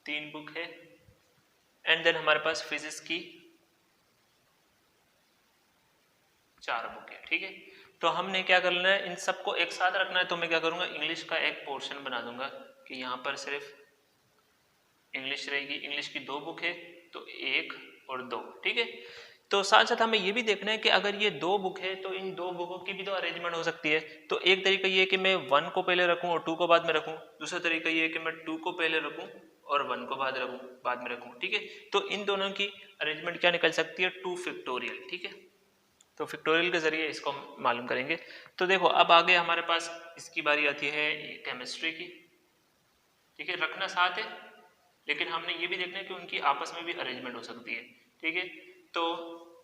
3 बुक है, एंड देन हमारे पास फिजिक्स की 4 बुक है, ठीक है। तो हमने क्या करना है, इन सबको एक साथ रखना है। तो मैं क्या करूंगा, इंग्लिश का एक पोर्शन बना दूंगा कि यहाँ पर सिर्फ इंग्लिश रहेगी। इंग्लिश की 2 बुक है तो 1 और 2, ठीक है। तो साथ साथ हमें ये भी देखना है कि अगर ये 2 बुक है तो इन 2 बुकों की भी तो अरेंजमेंट हो सकती है। तो एक तरीका ये है कि मैं 1 को पहले रखूं और 2 को बाद में रखूं, दूसरा तरीका ये है कि मैं 2 को पहले रखूं और 1 को बाद में रखूं, ठीक है। तो इन दोनों की अरेंजमेंट क्या निकल सकती है, 2 फैक्टोरियल, ठीक है। तो फैक्टोरियल के जरिए इसको हम मालूम करेंगे। तो देखो अब आगे हमारे पास इसकी बारी आती है केमिस्ट्री की, ठीक है, रखना साथ है लेकिन हमने ये भी देखना है कि उनकी आपस में भी अरेंजमेंट हो सकती है, ठीक है। तो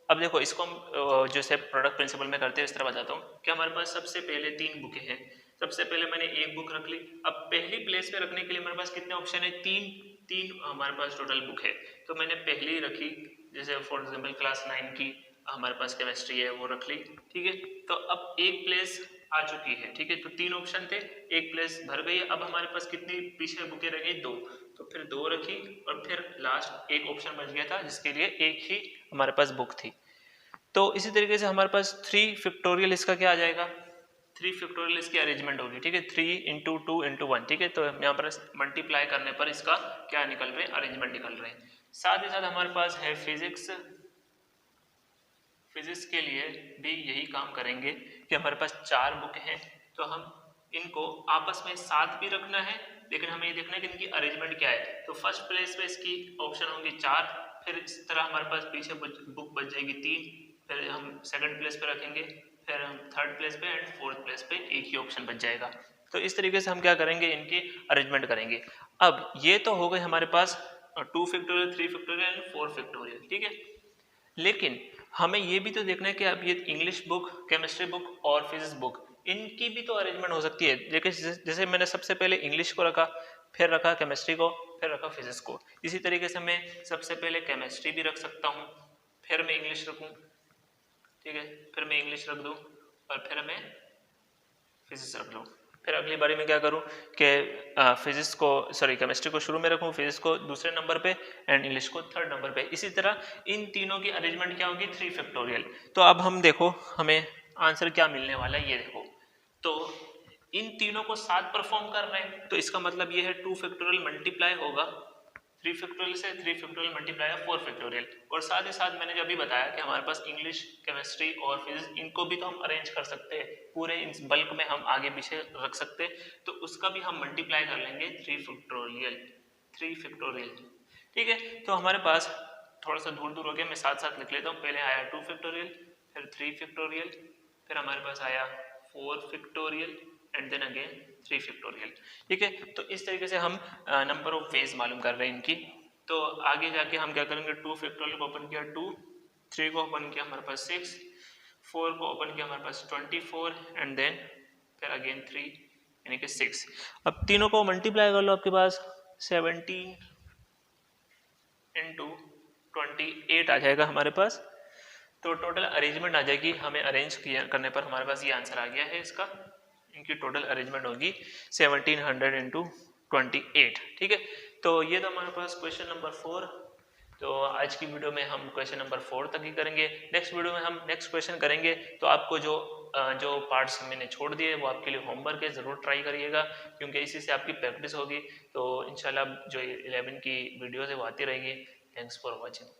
अब देखो इसको हम जैसे प्रोडक्ट प्रिंसिपल में करते हैं इस तरह बताता हूँ कि हमारे पास सबसे पहले 3 बुकें हैं। सबसे पहले मैंने एक बुक रख ली। अब पहली प्लेस पे रखने के लिए हमारे पास कितने ऑप्शन है, तीन हमारे पास टोटल बुक है। तो मैंने पहली रखी, जैसे फॉर एग्जाम्पल क्लास 9 की हमारे पास केमिस्ट्री है वो रख ली, ठीक है। तो अब एक प्लेस आ चुकी है, ठीक है। तो 3 ऑप्शन थे, एक प्लेस भर गई। अब हमारे पास कितनी पीछे बुकें रह गई, 2। तो फिर 2 रखी और फिर लास्ट एक ऑप्शन बच गया था जिसके लिए एक ही हमारे पास बुक थी। तो इसी तरीके से हमारे पास 3 फैक्टोरियल इसका क्या आ जाएगा, 3 फैक्टोरियल इसकी अरेंजमेंट होगी, ठीक है। 3 इंटू 2 इंटू 1, ठीक है। तो यहाँ पर मल्टीप्लाई करने पर इसका क्या निकल रहे हैं, अरेंजमेंट निकल रहे हैं। साथ ही साथ हमारे पास है फिजिक्स। फिजिक्स के लिए भी यही काम करेंगे कि हमारे पास 4 बुक हैं तो हम इनको आपस में साथ भी रखना है, लेकिन हमें ये देखना है कि इनकी अरेंजमेंट क्या है। तो फर्स्ट प्लेस पे इसकी ऑप्शन होंगी 4, फिर इस तरह हमारे पास पीछे बुक बच जाएगी 3, फिर हम सेकंड प्लेस पे रखेंगे, फिर हम थर्ड प्लेस पे एंड फोर्थ प्लेस पे एक ही ऑप्शन बच जाएगा। तो इस तरीके से हम क्या करेंगे, इनकी अरेंजमेंट करेंगे। अब ये तो हो गए हमारे पास 2 फैक्टोरियल, 3 फैक्टोरियल एंड 4 फैक्टोरियल, ठीक है। लेकिन हमें ये भी तो देखना है कि अब ये इंग्लिश बुक, केमिस्ट्री बुक और फिजिक्स बुक, इनकी भी तो अरेंजमेंट हो सकती है। देखिए जैसे मैंने सबसे पहले इंग्लिश को रखा, फिर रखा केमिस्ट्री को, फिर रखा फिजिक्स को। इसी तरीके से मैं सबसे पहले केमिस्ट्री भी रख सकता हूँ, फिर मैं इंग्लिश रखूँ, ठीक है, फिर मैं इंग्लिश रख दूँ और फिर मैं फिजिक्स रख लूँ। फिर अगली बारी में क्या करूँ कि फिजिक्स को केमिस्ट्री को शुरू में रखूँ, फिजिक्स को दूसरे नंबर पे एंड इंग्लिश को थर्ड नंबर पे। इसी तरह इन तीनों की अरेंजमेंट क्या होगी, 3 फैक्टोरियल। तो अब हम देखो हमें आंसर क्या मिलने वाला है, ये देखो। तो इन तीनों को साथ परफॉर्म कर रहे हैं तो इसका मतलब ये है 2 फैक्टोरियल मल्टीप्लाई होगा 3 फैक्टोरियल से, 3 फैक्टोरियल मल्टीप्लाई 4 फैक्टोरियल। और साथ ही साथ मैंने जो अभी बताया कि हमारे पास इंग्लिश, केमिस्ट्री और फिजिक्स, इनको भी तो हम अरेंज कर सकते हैं, पूरे इस बल्क में हम आगे पीछे रख सकते हैं। तो उसका भी हम मल्टीप्लाई कर लेंगे 3 फैक्टोरियल, ठीक है। तो हमारे पास थोड़ा सा दूर दूर हो गया, मैं साथ साथ लिख लेता हूँ। पहले आया 2 फैक्टोरियल, फिर 3 फैक्टोरियल, फिर हमारे पास आया 4 factorial and then again 3 factorial, ठीक है। तो इस तरीके से हम नंबर ऑफ वेज मालूम कर रहे हैं इनकी। तो आगे जाके हम क्या करेंगे, 2 फैक्टोरियल को ओपन किया 2, 3 को ओपन किया हमारे पास 6, 4 को ओपन किया हमारे पास 24 एंड देन फिर अगेन 3 यानी कि 6। अब तीनों को मल्टीप्लाई कर लो, आपके पास 17 इंटू 28 आ जाएगा हमारे पास। तो टोटल अरेंजमेंट आ जाएगी, हमें अरेंज किया करने पर हमारे पास ये आंसर आ गया है इसका। इनकी टोटल अरेंजमेंट होगी 1700 इंटू 28, ठीक है। तो ये तो हमारे पास क्वेश्चन नंबर 4। तो आज की वीडियो में हम क्वेश्चन नंबर 4 तक ही करेंगे। नेक्स्ट वीडियो में हम नेक्स्ट क्वेश्चन करेंगे। तो आपको जो पार्ट्स मैंने छोड़ दिए वो आपके लिए होमवर्क है, ज़रूर ट्राई करिएगा क्योंकि इसी से आपकी प्रैक्टिस होगी। तो इंशाल्लाह जो 11 की वीडियोज़ है वो आती रहेगी। Thanks for watching.